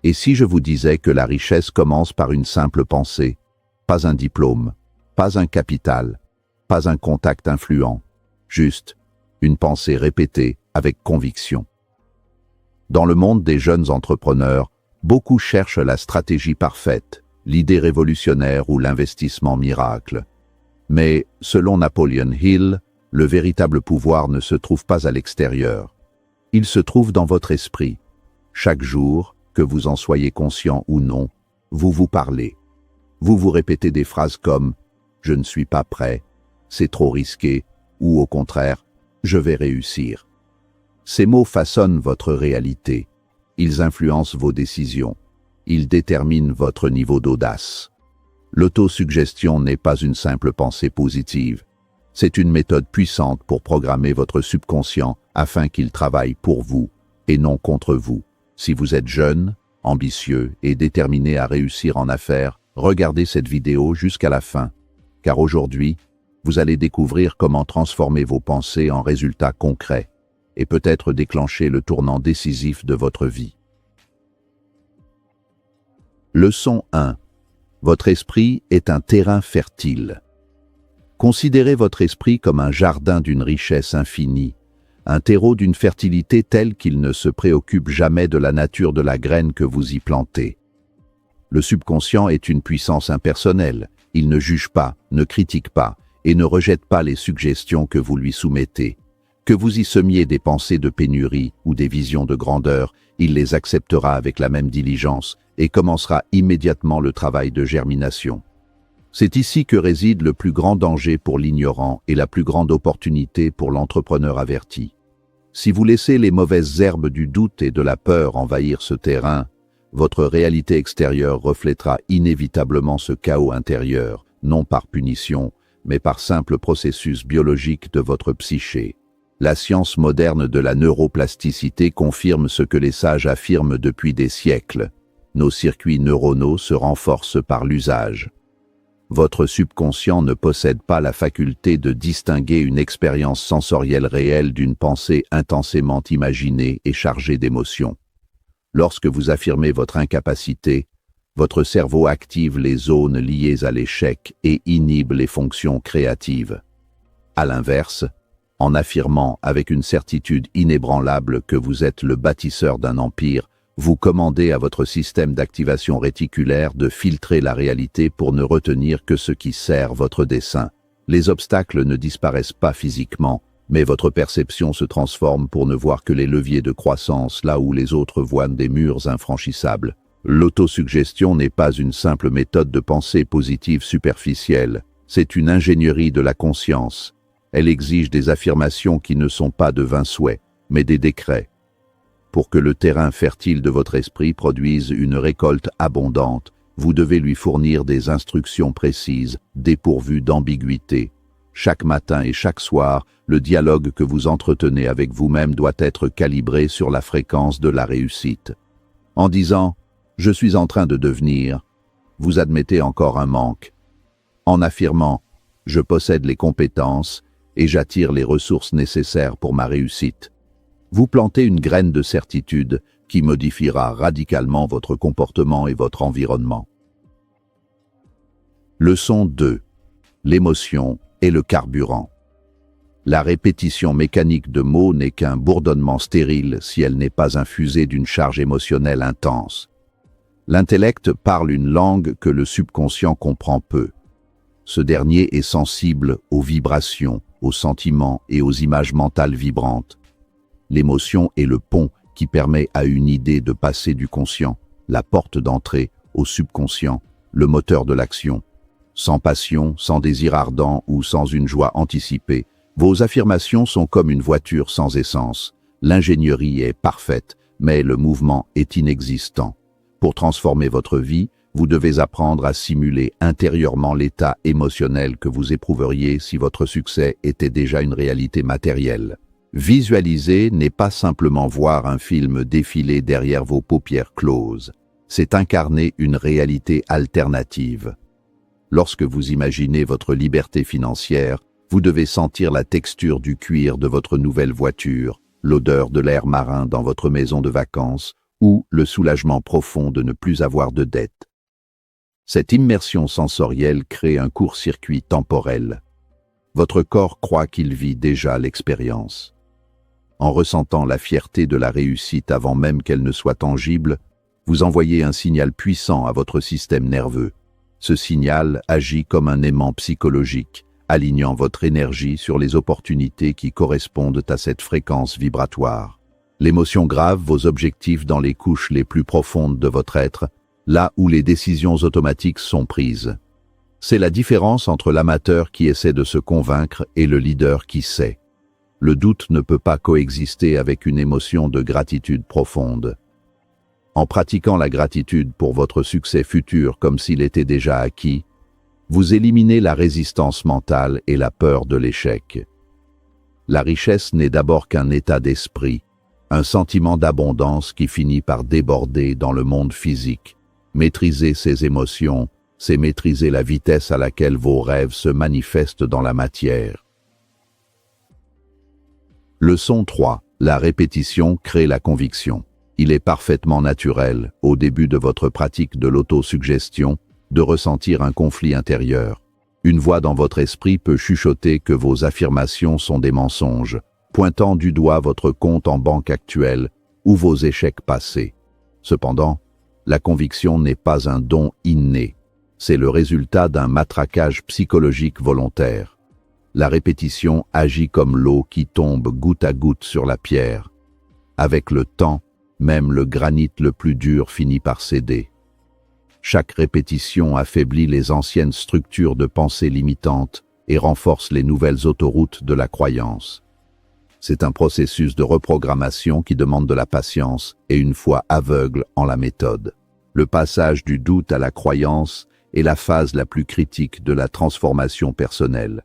Et si je vous disais que la richesse commence par une simple pensée, pas un diplôme, pas un capital, pas un contact influent, juste une pensée répétée avec conviction. Dans le monde des jeunes entrepreneurs, beaucoup cherchent la stratégie parfaite, l'idée révolutionnaire ou l'investissement miracle. Mais, selon Napoleon Hill, le véritable pouvoir ne se trouve pas à l'extérieur. Il se trouve dans votre esprit. Chaque jour, que vous en soyez conscient ou non, vous vous parlez. Vous vous répétez des phrases comme « je ne suis pas prêt »,« c'est trop risqué » ou au contraire « je vais réussir ». Ces mots façonnent votre réalité. Ils influencent vos décisions. Ils déterminent votre niveau d'audace. L'autosuggestion n'est pas une simple pensée positive. C'est une méthode puissante pour programmer votre subconscient afin qu'il travaille pour vous et non contre vous. Si vous êtes jeune, ambitieux et déterminé à réussir en affaires, regardez cette vidéo jusqu'à la fin, car aujourd'hui, vous allez découvrir comment transformer vos pensées en résultats concrets et peut-être déclencher le tournant décisif de votre vie. Leçon 1. Votre esprit est un terrain fertile. Considérez votre esprit comme un jardin d'une richesse infinie, un terreau d'une fertilité telle qu'il ne se préoccupe jamais de la nature de la graine que vous y plantez. Le subconscient est une puissance impersonnelle. Il ne juge pas, ne critique pas et ne rejette pas les suggestions que vous lui soumettez. Que vous y semiez des pensées de pénurie ou des visions de grandeur, il les acceptera avec la même diligence et commencera immédiatement le travail de germination. C'est ici que réside le plus grand danger pour l'ignorant et la plus grande opportunité pour l'entrepreneur averti. Si vous laissez les mauvaises herbes du doute et de la peur envahir ce terrain, votre réalité extérieure reflètera inévitablement ce chaos intérieur, non par punition, mais par simple processus biologique de votre psyché. La science moderne de la neuroplasticité confirme ce que les sages affirment depuis des siècles. Nos circuits neuronaux se renforcent par l'usage. Votre subconscient ne possède pas la faculté de distinguer une expérience sensorielle réelle d'une pensée intensément imaginée et chargée d'émotions. Lorsque vous affirmez votre incapacité, votre cerveau active les zones liées à l'échec et inhibe les fonctions créatives. À l'inverse, en affirmant avec une certitude inébranlable que vous êtes le bâtisseur d'un empire, vous commandez à votre système d'activation réticulaire de filtrer la réalité pour ne retenir que ce qui sert votre dessein. Les obstacles ne disparaissent pas physiquement, mais votre perception se transforme pour ne voir que les leviers de croissance là où les autres voient des murs infranchissables. L'autosuggestion n'est pas une simple méthode de pensée positive superficielle, c'est une ingénierie de la conscience. Elle exige des affirmations qui ne sont pas de vains souhaits, mais des décrets. Pour que le terrain fertile de votre esprit produise une récolte abondante, vous devez lui fournir des instructions précises, dépourvues d'ambiguïté. Chaque matin et chaque soir, le dialogue que vous entretenez avec vous-même doit être calibré sur la fréquence de la réussite. En disant « je suis en train de devenir », vous admettez encore un manque. En affirmant « je possède les compétences » et j'attire les ressources nécessaires pour ma réussite, vous plantez une graine de certitude qui modifiera radicalement votre comportement et votre environnement. Leçon 2. L'émotion est le carburant. La répétition mécanique de mots n'est qu'un bourdonnement stérile si elle n'est pas infusée d'une charge émotionnelle intense. L'intellect parle une langue que le subconscient comprend peu. Ce dernier est sensible aux vibrations, aux sentiments et aux images mentales vibrantes. L'émotion est le pont qui permet à une idée de passer du conscient, la porte d'entrée, au subconscient, le moteur de l'action. Sans passion, sans désir ardent ou sans une joie anticipée, vos affirmations sont comme une voiture sans essence. L'ingénierie est parfaite, mais le mouvement est inexistant. Pour transformer votre vie, vous devez apprendre à simuler intérieurement l'état émotionnel que vous éprouveriez si votre succès était déjà une réalité matérielle. Visualiser n'est pas simplement voir un film défiler derrière vos paupières closes, c'est incarner une réalité alternative. Lorsque vous imaginez votre liberté financière, vous devez sentir la texture du cuir de votre nouvelle voiture, l'odeur de l'air marin dans votre maison de vacances ou le soulagement profond de ne plus avoir de dette. Cette immersion sensorielle crée un court-circuit temporel. Votre corps croit qu'il vit déjà l'expérience. En ressentant la fierté de la réussite avant même qu'elle ne soit tangible, vous envoyez un signal puissant à votre système nerveux. Ce signal agit comme un aimant psychologique, alignant votre énergie sur les opportunités qui correspondent à cette fréquence vibratoire. L'émotion grave vos objectifs dans les couches les plus profondes de votre être, là où les décisions automatiques sont prises. C'est la différence entre l'amateur qui essaie de se convaincre et le leader qui sait. Le doute ne peut pas coexister avec une émotion de gratitude profonde. En pratiquant la gratitude pour votre succès futur comme s'il était déjà acquis, vous éliminez la résistance mentale et la peur de l'échec. La richesse n'est d'abord qu'un état d'esprit, un sentiment d'abondance qui finit par déborder dans le monde physique. Maîtriser ses émotions, c'est maîtriser la vitesse à laquelle vos rêves se manifestent dans la matière. Leçon 3. La répétition crée la conviction. Il est parfaitement naturel, au début de votre pratique de l'autosuggestion, de ressentir un conflit intérieur. Une voix dans votre esprit peut chuchoter que vos affirmations sont des mensonges, pointant du doigt votre compte en banque actuel ou vos échecs passés. Cependant, la conviction n'est pas un don inné, c'est le résultat d'un matraquage psychologique volontaire. La répétition agit comme l'eau qui tombe goutte à goutte sur la pierre. Avec le temps, même le granit le plus dur finit par céder. Chaque répétition affaiblit les anciennes structures de pensée limitantes et renforce les nouvelles autoroutes de la croyance. C'est un processus de reprogrammation qui demande de la patience et une foi aveugle en la méthode. Le passage du doute à la croyance est la phase la plus critique de la transformation personnelle.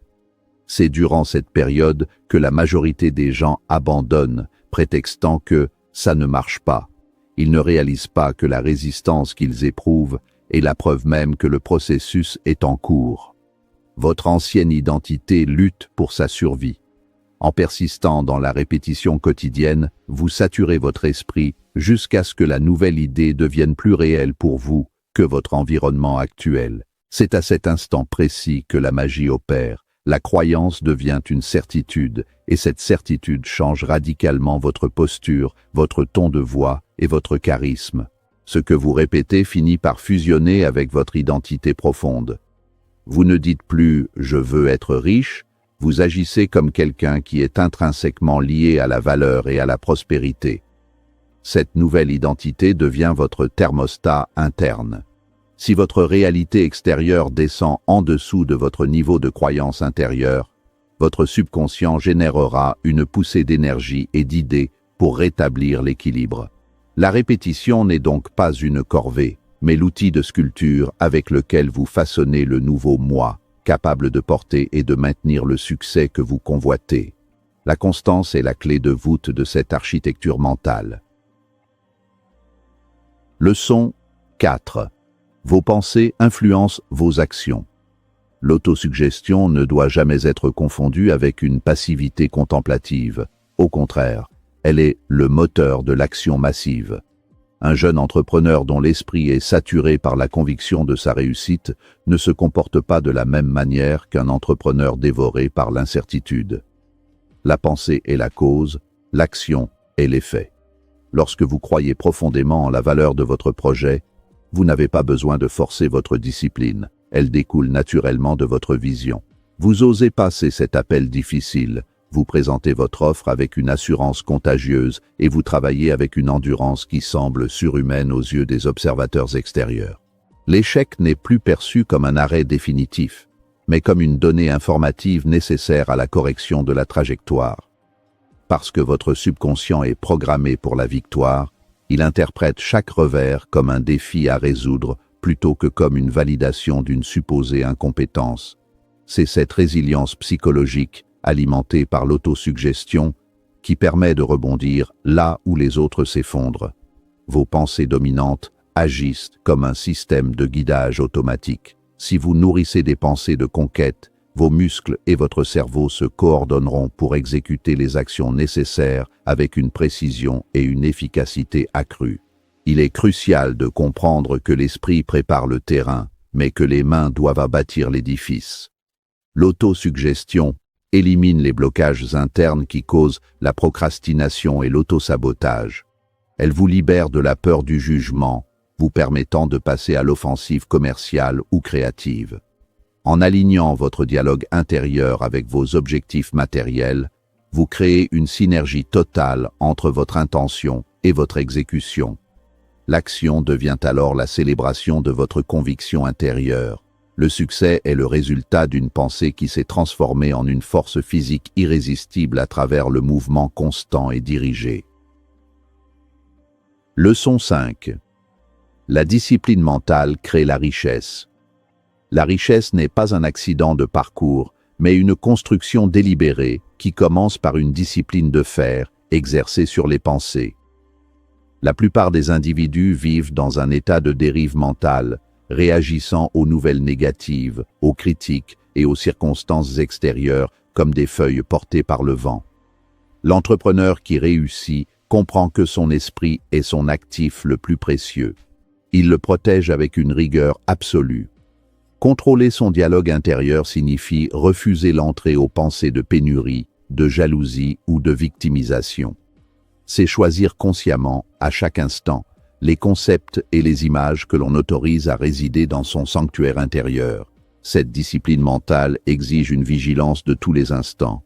C'est durant cette période que la majorité des gens abandonnent, prétextant que ça ne marche pas. Ils ne réalisent pas que la résistance qu'ils éprouvent est la preuve même que le processus est en cours. Votre ancienne identité lutte pour sa survie. En persistant dans la répétition quotidienne, vous saturez votre esprit jusqu'à ce que la nouvelle idée devienne plus réelle pour vous que votre environnement actuel. C'est à cet instant précis que la magie opère. La croyance devient une certitude, et cette certitude change radicalement votre posture, votre ton de voix et votre charisme. Ce que vous répétez finit par fusionner avec votre identité profonde. Vous ne dites plus « je veux être riche », vous agissez comme quelqu'un qui est intrinsèquement lié à la valeur et à la prospérité. Cette nouvelle identité devient votre thermostat interne. Si votre réalité extérieure descend en dessous de votre niveau de croyance intérieure, votre subconscient générera une poussée d'énergie et d'idées pour rétablir l'équilibre. La répétition n'est donc pas une corvée, mais l'outil de sculpture avec lequel vous façonnez le nouveau moi, capable de porter et de maintenir le succès que vous convoitez. La constance est la clé de voûte de cette architecture mentale. Leçon 4. Vos pensées influencent vos actions. L'autosuggestion ne doit jamais être confondue avec une passivité contemplative. Au contraire, elle est le moteur de l'action massive. Un jeune entrepreneur dont l'esprit est saturé par la conviction de sa réussite ne se comporte pas de la même manière qu'un entrepreneur dévoré par l'incertitude. La pensée est la cause, l'action est l'effet. Lorsque vous croyez profondément en la valeur de votre projet, vous n'avez pas besoin de forcer votre discipline, elle découle naturellement de votre vision. Vous osez passer cet appel difficile, vous présentez votre offre avec une assurance contagieuse et vous travaillez avec une endurance qui semble surhumaine aux yeux des observateurs extérieurs. L'échec n'est plus perçu comme un arrêt définitif, mais comme une donnée informative nécessaire à la correction de la trajectoire. Parce que votre subconscient est programmé pour la victoire, il interprète chaque revers comme un défi à résoudre plutôt que comme une validation d'une supposée incompétence. C'est cette résilience psychologique alimentée par l'autosuggestion, qui permet de rebondir là où les autres s'effondrent. Vos pensées dominantes agissent comme un système de guidage automatique. Si vous nourrissez des pensées de conquête, vos muscles et votre cerveau se coordonneront pour exécuter les actions nécessaires avec une précision et une efficacité accrues. Il est crucial de comprendre que l'esprit prépare le terrain, mais que les mains doivent bâtir l'édifice. L'autosuggestion élimine les blocages internes qui causent la procrastination et l'autosabotage. Elle vous libère de la peur du jugement, vous permettant de passer à l'offensive commerciale ou créative. En alignant votre dialogue intérieur avec vos objectifs matériels, vous créez une synergie totale entre votre intention et votre exécution. L'action devient alors la célébration de votre conviction intérieure. Le succès est le résultat d'une pensée qui s'est transformée en une force physique irrésistible à travers le mouvement constant et dirigé. Leçon 5. La discipline mentale crée la richesse. La richesse n'est pas un accident de parcours, mais une construction délibérée qui commence par une discipline de fer exercée sur les pensées. La plupart des individus vivent dans un état de dérive mentale, réagissant aux nouvelles négatives, aux critiques et aux circonstances extérieures comme des feuilles portées par le vent. L'entrepreneur qui réussit comprend que son esprit est son actif le plus précieux. Il le protège avec une rigueur absolue. Contrôler son dialogue intérieur signifie refuser l'entrée aux pensées de pénurie, de jalousie ou de victimisation. C'est choisir consciemment, à chaque instant, les concepts et les images que l'on autorise à résider dans son sanctuaire intérieur. Cette discipline mentale exige une vigilance de tous les instants.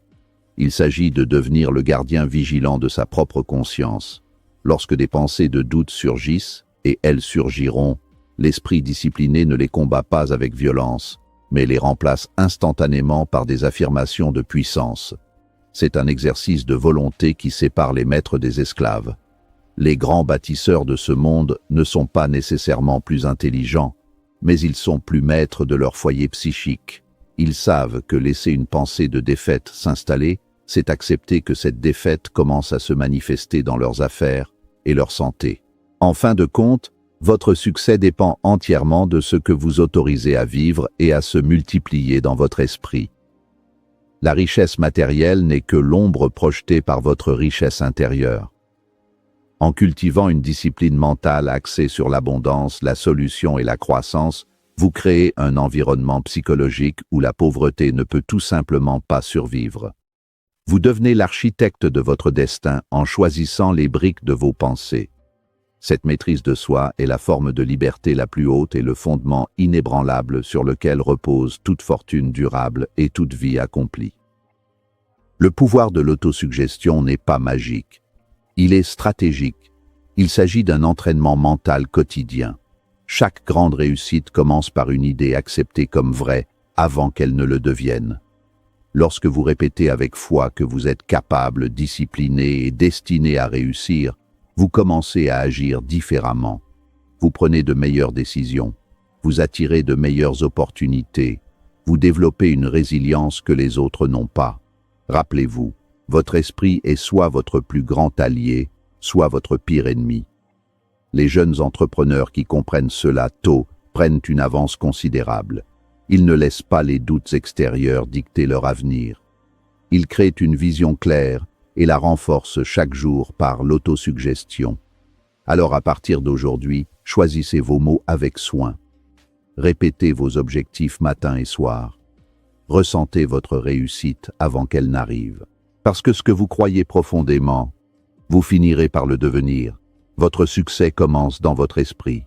Il s'agit de devenir le gardien vigilant de sa propre conscience. Lorsque des pensées de doute surgissent, et elles surgiront, l'esprit discipliné ne les combat pas avec violence, mais les remplace instantanément par des affirmations de puissance. C'est un exercice de volonté qui sépare les maîtres des esclaves. Les grands bâtisseurs de ce monde ne sont pas nécessairement plus intelligents, mais ils sont plus maîtres de leur foyer psychique. Ils savent que laisser une pensée de défaite s'installer, c'est accepter que cette défaite commence à se manifester dans leurs affaires et leur santé. En fin de compte, votre succès dépend entièrement de ce que vous autorisez à vivre et à se multiplier dans votre esprit. La richesse matérielle n'est que l'ombre projetée par votre richesse intérieure. En cultivant une discipline mentale axée sur l'abondance, la solution et la croissance, vous créez un environnement psychologique où la pauvreté ne peut tout simplement pas survivre. Vous devenez l'architecte de votre destin en choisissant les briques de vos pensées. Cette maîtrise de soi est la forme de liberté la plus haute et le fondement inébranlable sur lequel repose toute fortune durable et toute vie accomplie. Le pouvoir de l'autosuggestion n'est pas magique. Il est stratégique. Il s'agit d'un entraînement mental quotidien. Chaque grande réussite commence par une idée acceptée comme vraie avant qu'elle ne le devienne. Lorsque vous répétez avec foi que vous êtes capable, discipliné et destiné à réussir, vous commencez à agir différemment. Vous prenez de meilleures décisions. Vous attirez de meilleures opportunités. Vous développez une résilience que les autres n'ont pas. Rappelez-vous, votre esprit est soit votre plus grand allié, soit votre pire ennemi. Les jeunes entrepreneurs qui comprennent cela tôt prennent une avance considérable. Ils ne laissent pas les doutes extérieurs dicter leur avenir. Ils créent une vision claire et la renforcent chaque jour par l'autosuggestion. Alors à partir d'aujourd'hui, choisissez vos mots avec soin. Répétez vos objectifs matin et soir. Ressentez votre réussite avant qu'elle n'arrive. Parce que ce que vous croyez profondément, vous finirez par le devenir. Votre succès commence dans votre esprit.